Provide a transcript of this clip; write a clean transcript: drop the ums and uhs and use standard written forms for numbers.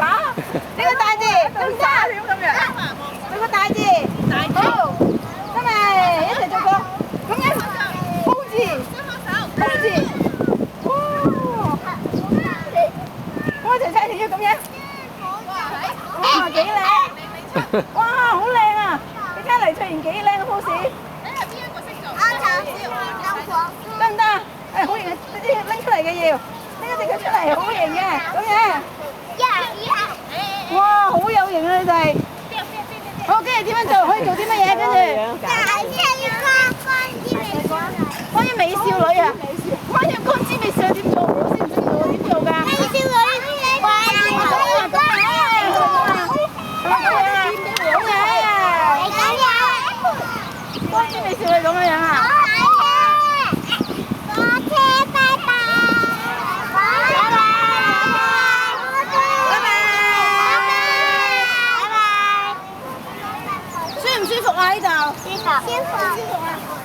呢個大字，咁渣料咁樣。呢個大字，好，今日一齊做個咁樣，鋪字，鋪字，哇！一齊踩條腰咁樣，哇幾靚，哇好靚啊！你睇黎翠妍幾靚嘅 pose。得唔得？誒好型啊！呢啲拎出嚟嘅要拎一隻腳出嚟，好型嘅咁樣。哇，好有型啊！你哋。好，跟住點樣做？可以做啲乜嘢？跟住。關於美少女啊！關於光之美少女點做？我識唔識做？點做㗎？美少女。光之美少女咁樣啊！舒服啊呢度？舒服。舒服啊！